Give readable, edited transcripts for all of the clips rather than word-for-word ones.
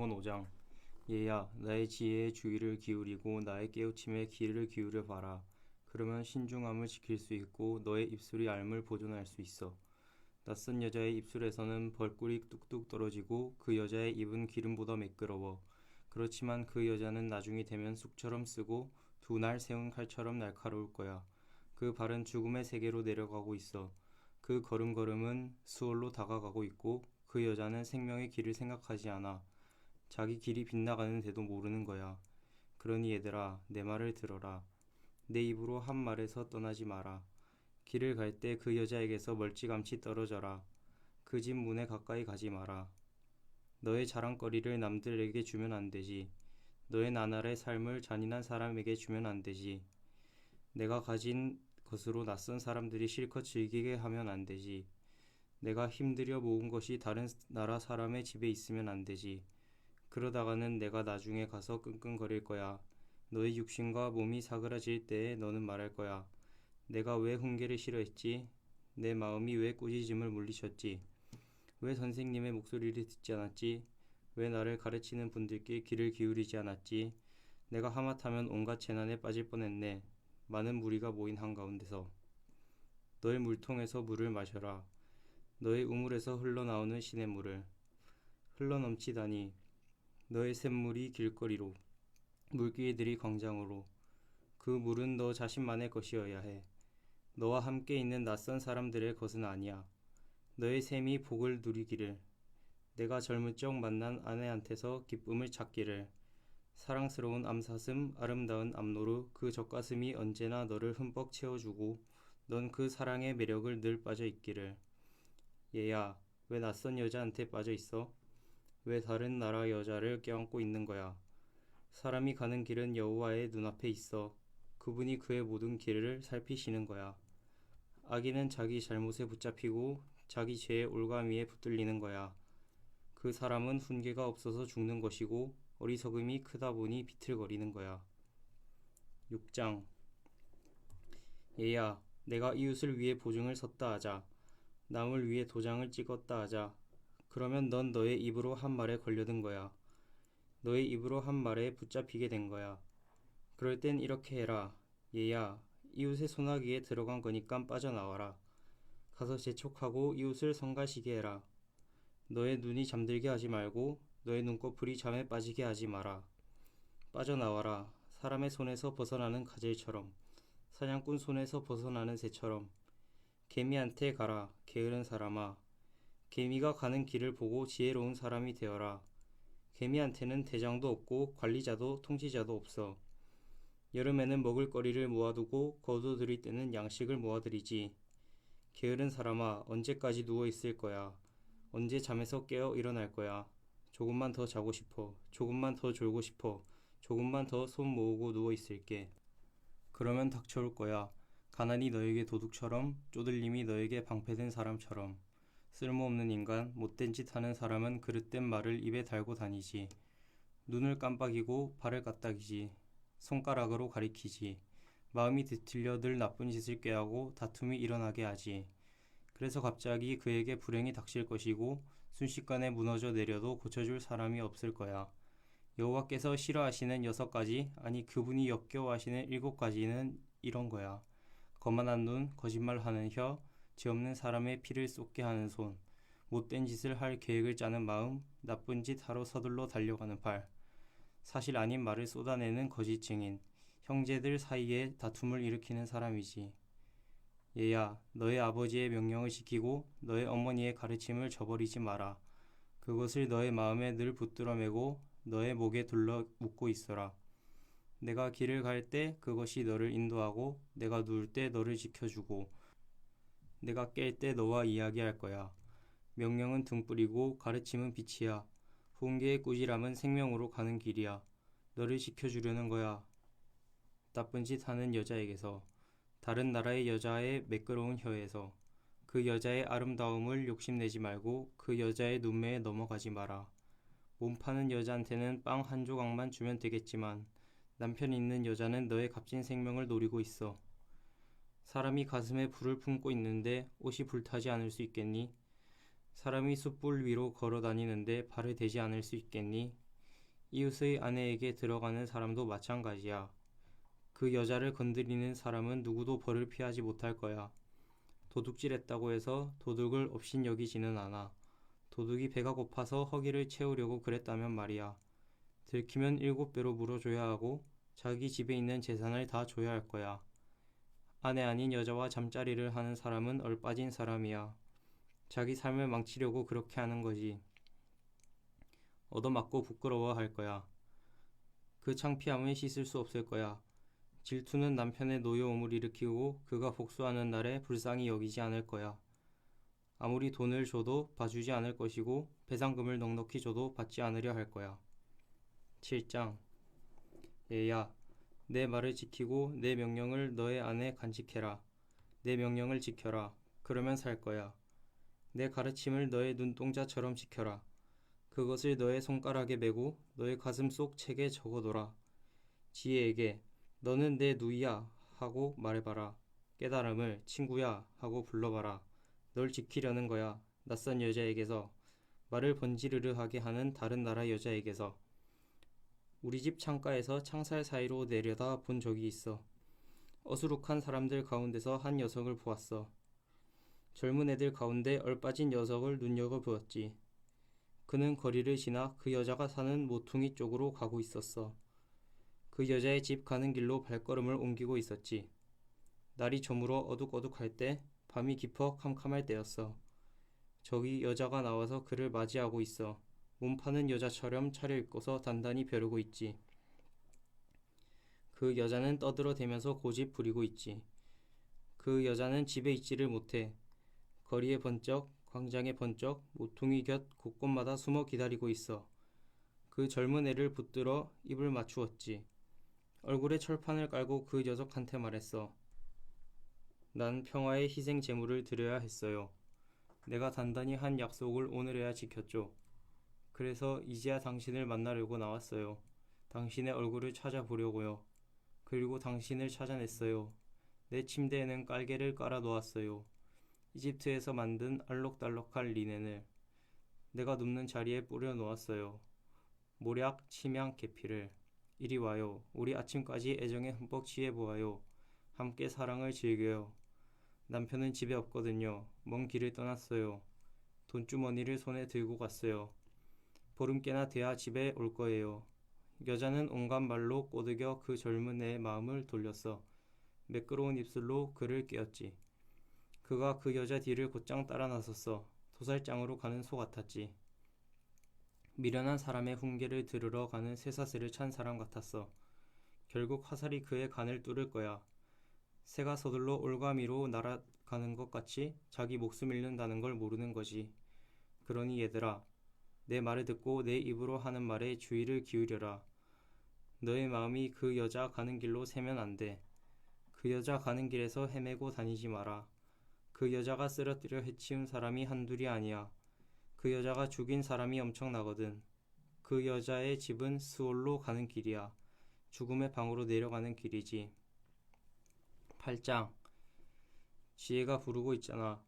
잠언 5장. 얘야, 나의 지혜에 주의를 기울이고 나의 깨우침에 귀를 기울여 봐라. 그러면 신중함을 지킬 수 있고 너의 입술이 앓음을 보존할 수 있어. 낯선 여자의 입술에서는 벌꿀이 뚝뚝 떨어지고 그 여자의 입은 기름보다 매끄러워. 그렇지만 그 여자는 나중이 되면 쑥처럼 쓰고 두 날 세운 칼처럼 날카로울 거야. 그 발은 죽음의 세계로 내려가고 있어. 그 걸음걸음은 수월로 다가가고 있고 그 여자는 생명의 길을 생각하지 않아. 자기 길이 빗나가는데도 모르는 거야. 그러니 얘들아, 내 말을 들어라. 내 입으로 한 말에서 떠나지 마라. 길을 갈 때 그 여자에게서 멀찌감치 떨어져라. 그 집 문에 가까이 가지 마라. 너의 자랑거리를 남들에게 주면 안 되지. 너의 나날의 삶을 잔인한 사람에게 주면 안 되지. 내가 가진 것으로 낯선 사람들이 실컷 즐기게 하면 안 되지. 내가 힘들여 모은 것이 다른 나라 사람의 집에 있으면 안 되지. 그러다가는 내가 나중에 가서 끙끙거릴 거야. 너의 육신과 몸이 사그라질 때에 너는 말할 거야. 내가 왜 훈계를 싫어했지? 내 마음이 왜 꾸짖음을 물리쳤지? 왜 선생님의 목소리를 듣지 않았지? 왜 나를 가르치는 분들께 귀를 기울이지 않았지? 내가 하마터면 온갖 재난에 빠질 뻔했네. 많은 무리가 모인 한가운데서. 너의 물통에서 물을 마셔라. 너의 우물에서 흘러나오는 시냇물을. 흘러넘치다니. 너의 샘물이 길거리로. 물귀들이 광장으로. 그 물은 너 자신만의 것이어야 해. 너와 함께 있는 낯선 사람들의 것은 아니야. 너의 샘이 복을 누리기를. 내가 젊은 적 만난 아내한테서 기쁨을 찾기를. 사랑스러운 암사슴, 아름다운 암노루, 그 젖가슴이 언제나 너를 흠뻑 채워주고 넌 그 사랑의 매력을 늘 빠져 있기를. 얘야, 왜 낯선 여자한테 빠져 있어? 왜 다른 나라 여자를 껴안고 있는 거야? 사람이 가는 길은 여호와의 눈앞에 있어. 그분이 그의 모든 길을 살피시는 거야. 악인은 자기 잘못에 붙잡히고 자기 죄의 올가미에 붙들리는 거야. 그 사람은 훈계가 없어서 죽는 것이고 어리석음이 크다 보니 비틀거리는 거야. 6장. 얘야, 내가 이웃을 위해 보증을 섰다 하자. 남을 위해 도장을 찍었다 하자. 그러면 넌 너의 입으로 한 말에 걸려든 거야. 너의 입으로 한 말에 붙잡히게 된 거야. 그럴 땐 이렇게 해라. 얘야, 이웃의 소나기에 들어간 거니까 빠져나와라. 가서 재촉하고 이웃을 성가시게 해라. 너의 눈이 잠들게 하지 말고 너의 눈꺼풀이 잠에 빠지게 하지 마라. 빠져나와라. 사람의 손에서 벗어나는 가젤처럼, 사냥꾼 손에서 벗어나는 새처럼. 개미한테 가라. 게으른 사람아. 개미가 가는 길을 보고 지혜로운 사람이 되어라. 개미한테는 대장도 없고 관리자도 통치자도 없어. 여름에는 먹을거리를 모아두고 거두들일 때는 양식을 모아들이지. 게으른 사람아, 언제까지 누워있을 거야? 언제 잠에서 깨어 일어날 거야? 조금만 더 자고 싶어. 조금만 더 졸고 싶어. 조금만 더 손 모으고 누워있을게. 그러면 닥쳐올 거야. 가난이 너에게 도둑처럼, 쪼들림이 너에게 방패된 사람처럼. 쓸모없는 인간, 못된 짓 하는 사람은 그릇된 말을 입에 달고 다니지. 눈을 깜빡이고 발을 까딱이지. 손가락으로 가리키지. 마음이 뒤틀려 늘 나쁜 짓을 꾀하고 다툼이 일어나게 하지. 그래서 갑자기 그에게 불행이 닥칠 것이고 순식간에 무너져 내려도 고쳐줄 사람이 없을 거야. 여호와께서 싫어하시는 6가지, 아니 그분이 역겨워하시는 7가지는 이런 거야. 거만한 눈, 거짓말하는 혀, 죄 없는 사람의 피를 쏟게 하는 손, 못된 짓을 할 계획을 짜는 마음, 나쁜 짓 하러 서둘러 달려가는 발, 사실 아닌 말을 쏟아내는 거짓 증인, 형제들 사이에 다툼을 일으키는 사람이지. 얘야, 너의 아버지의 명령을 지키고 너의 어머니의 가르침을 저버리지 마라. 그것을 너의 마음에 늘 붙들어 매고 너의 목에 둘러 묶고 있어라. 내가 길을 갈 때 그것이 너를 인도하고 내가 누울 때 너를 지켜주고 내가 깰 때 너와 이야기할 거야. 명령은 등불이고 가르침은 빛이야. 훈계의 꾸지람은 생명으로 가는 길이야. 너를 지켜주려는 거야. 나쁜 짓 하는 여자에게서, 다른 나라의 여자의 매끄러운 혀에서, 그 여자의 아름다움을 욕심내지 말고 그 여자의 눈매에 넘어가지 마라. 몸 파는 여자한테는 빵 한 조각만 주면 되겠지만 남편 있는 여자는 너의 값진 생명을 노리고 있어. 사람이 가슴에 불을 품고 있는데 옷이 불타지 않을 수 있겠니? 사람이 숯불 위로 걸어 다니는데 발을 대지 않을 수 있겠니? 이웃의 아내에게 들어가는 사람도 마찬가지야. 그 여자를 건드리는 사람은 누구도 벌을 피하지 못할 거야. 도둑질했다고 해서 도둑을 업신여기지는 않아. 도둑이 배가 고파서 허기를 채우려고 그랬다면 말이야. 들키면 7배로 물어줘야 하고 자기 집에 있는 재산을 다 줘야 할 거야. 아내 아닌 여자와 잠자리를 하는 사람은 얼빠진 사람이야. 자기 삶을 망치려고 그렇게 하는 거지. 얻어맞고 부끄러워할 거야. 그 창피함을 씻을 수 없을 거야. 질투는 남편의 노여움을 일으키고 그가 복수하는 날에 불쌍히 여기지 않을 거야. 아무리 돈을 줘도 봐주지 않을 것이고 배상금을 넉넉히 줘도 받지 않으려 할 거야. 7장. 얘야, 내 말을 지키고 내 명령을 너의 안에 간직해라. 내 명령을 지켜라. 그러면 살 거야. 내 가르침을 너의 눈동자처럼 지켜라. 그것을 너의 손가락에 메고 너의 가슴 속 책에 적어둬라. 지혜에게 너는 내 누이야 하고 말해봐라. 깨달음을 친구야 하고 불러봐라. 널 지키려는 거야. 낯선 여자에게서, 말을 번지르르하게 하는 다른 나라 여자에게서. 우리 집 창가에서 창살 사이로 내려다 본 적이 있어. 어수룩한 사람들 가운데서 한 녀석을 보았어. 젊은 애들 가운데 얼빠진 녀석을 눈여겨보았지. 그는 거리를 지나 그 여자가 사는 모퉁이 쪽으로 가고 있었어. 그 여자의 집 가는 길로 발걸음을 옮기고 있었지. 날이 저물어 어둑어둑할 때, 밤이 깊어 캄캄할 때였어. 저기 여자가 나와서 그를 맞이하고 있어. 몸 파는 여자처럼 차려입고서 단단히 벼르고 있지. 그 여자는 떠들어대면서 고집 부리고 있지. 그 여자는 집에 있지를 못해. 거리에 번쩍, 광장에 번쩍, 모퉁이 곁 곳곳마다 숨어 기다리고 있어. 그 젊은 애를 붙들어 입을 맞추었지. 얼굴에 철판을 깔고 그 녀석한테 말했어. 난 평화의 희생 제물을 드려야 했어요. 내가 단단히 한 약속을 오늘에야 지켰죠. 그래서 이제야 당신을 만나려고 나왔어요. 당신의 얼굴을 찾아보려고요. 그리고 당신을 찾아냈어요. 내 침대에는 깔개를 깔아 놓았어요. 이집트에서 만든 알록달록한 리넨을 내가 눕는 자리에 뿌려 놓았어요. 모략, 침향, 계피를. 이리 와요. 우리 아침까지 애정에 흠뻑 취해보아요. 함께 사랑을 즐겨요. 남편은 집에 없거든요. 먼 길을 떠났어요. 돈주머니를 손에 들고 갔어요. 보름께나 돼야 집에 올 거예요. 여자는 온갖 말로 꼬드겨 그 젊은 애의 마음을 돌렸어. 매끄러운 입술로 그를 깨웠지. 그가 그 여자 뒤를 곧장 따라 나섰어. 도살장으로 가는 소 같았지. 미련한 사람의 훈계를 들으러 가는 쇠사슬을 찬 사람 같았어. 결국 화살이 그의 간을 뚫을 거야. 새가 서둘러 올가미로 날아가는 것 같이 자기 목숨 잃는다는 걸 모르는 거지. 그러니 얘들아, 내 말을 듣고 내 입으로 하는 말에 주의를 기울여라. 너의 마음이 그 여자 가는 길로 새면 안 돼. 그 여자 가는 길에서 헤매고 다니지 마라. 그 여자가 쓰러뜨려 해치운 사람이 한둘이 아니야. 그 여자가 죽인 사람이 엄청나거든. 그 여자의 집은 스올로 가는 길이야. 죽음의 방으로 내려가는 길이지. 8장. 지혜가 부르고 있잖아.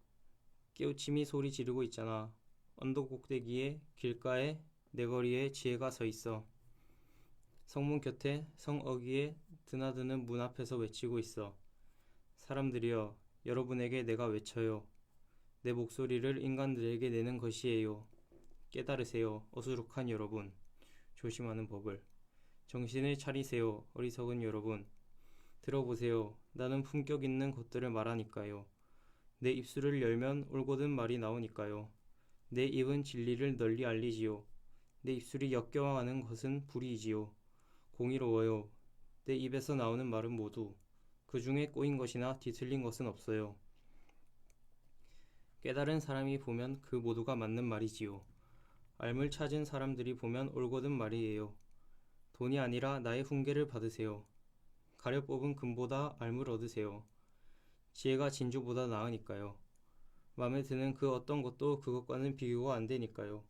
깨우침이 소리 지르고 있잖아. 언덕 꼭대기에, 길가에, 내거리에 지혜가 서 있어. 성문 곁에, 성어귀에 드나드는 문 앞에서 외치고 있어. 사람들이여, 여러분에게 내가 외쳐요. 내 목소리를 인간들에게 내는 것이에요. 깨달으세요, 어수룩한 여러분. 조심하는 법을. 정신을 차리세요, 어리석은 여러분. 들어보세요. 나는 품격 있는 것들을 말하니까요. 내 입술을 열면 올곧은 말이 나오니까요. 내 입은 진리를 널리 알리지요. 내 입술이 역겨워하는 것은 불의이지요. 공의로워요. 내 입에서 나오는 말은 모두 그 중에 꼬인 것이나 뒤틀린 것은 없어요. 깨달은 사람이 보면 그 모두가 맞는 말이지요. 알물 찾은 사람들이 보면 올곧은 말이에요. 돈이 아니라 나의 훈계를 받으세요. 가려 뽑은 금보다 알물 얻으세요. 지혜가 진주보다 나으니까요. 마음에 드는 그 어떤 것도 그것과는 비교가 안 되니까요.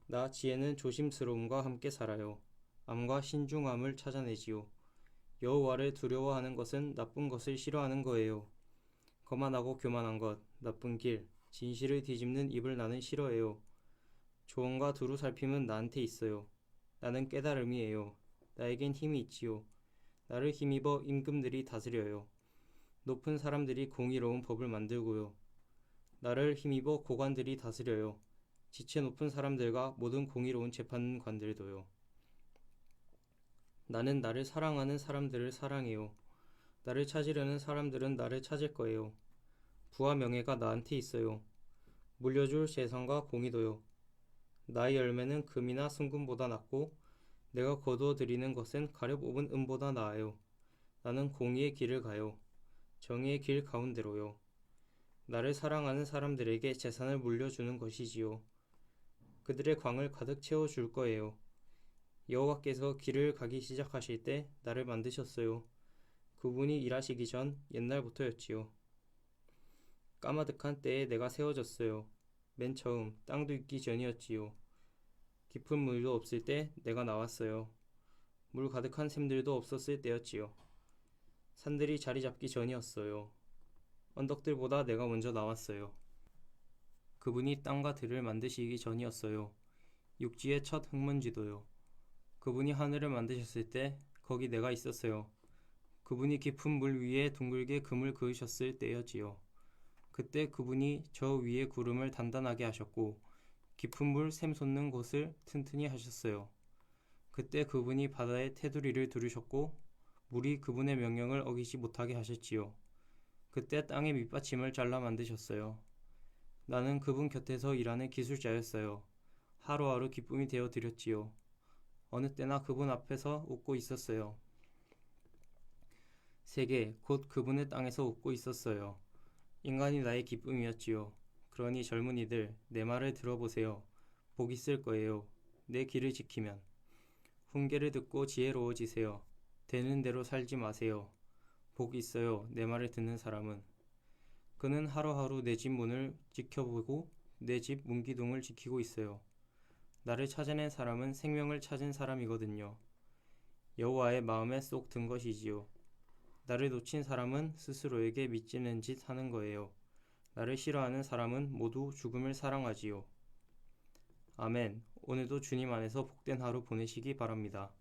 나 지혜는 조심스러움과 함께 살아요. 암과 신중함을 찾아내지요. 여호와를 두려워하는 것은 나쁜 것을 싫어하는 거예요. 거만하고 교만한 것, 나쁜 길, 진실을 뒤집는 입을 나는 싫어해요. 조언과 두루 살핌은 나한테 있어요. 나는 깨달음이에요. 나에겐 힘이 있지요. 나를 힘입어 임금들이 다스려요. 높은 사람들이 공의로운 법을 만들고요. 나를 힘입어 고관들이 다스려요. 지체 높은 사람들과 모든 공의로운 재판관들도요. 나는 나를 사랑하는 사람들을 사랑해요. 나를 찾으려는 사람들은 나를 찾을 거예요. 부와 명예가 나한테 있어요. 물려줄 재산과 공의도요. 나의 열매는 금이나 순금보다 낫고 내가 거두어 드리는 것은 가려 뽑은 은보다 나아요. 나는 공의의 길을 가요. 정의의 길 가운데로요. 나를 사랑하는 사람들에게 재산을 물려주는 것이지요. 그들의 광을 가득 채워줄 거예요. 여호와께서 길을 가기 시작하실 때 나를 만드셨어요. 그분이 일하시기 전 옛날부터였지요. 까마득한 때에 내가 세워졌어요. 맨 처음 땅도 있기 전이었지요. 깊은 물도 없을 때 내가 나왔어요. 물 가득한 샘들도 없었을 때였지요. 산들이 자리 잡기 전이었어요. 언덕들보다 내가 먼저 나왔어요. 그분이 땅과 들을 만드시기 전이었어요. 육지의 첫 흙먼지도요. 그분이 하늘을 만드셨을 때 거기 내가 있었어요. 그분이 깊은 물 위에 둥글게 금을 그으셨을 때였지요. 그때 그분이 저 위에 구름을 단단하게 하셨고 깊은 물 샘 솟는 곳을 튼튼히 하셨어요. 그때 그분이 바다에 테두리를 두르셨고 물이 그분의 명령을 어기지 못하게 하셨지요. 그때 땅의 밑받침을 잘라 만드셨어요. 나는 그분 곁에서 일하는 기술자였어요. 하루하루 기쁨이 되어 드렸지요. 어느 때나 그분 앞에서 웃고 있었어요. 세계 곧 그분의 땅에서 웃고 있었어요. 인간이 나의 기쁨이었지요. 그러니 젊은이들 내 말을 들어보세요. 복 있을 거예요. 내 길을 지키면. 훈계를 듣고 지혜로워지세요. 되는 대로 살지 마세요. 복 있어요. 내 말을 듣는 사람은. 그는 하루하루 내 집 문을 지켜보고 내 집 문기둥을 지키고 있어요. 나를 찾아낸 사람은 생명을 찾은 사람이거든요. 여호와의 마음에 쏙 든 것이지요. 나를 놓친 사람은 스스로에게 미치는 짓 하는 거예요. 나를 싫어하는 사람은 모두 죽음을 사랑하지요. 아멘. 오늘도 주님 안에서 복된 하루 보내시기 바랍니다.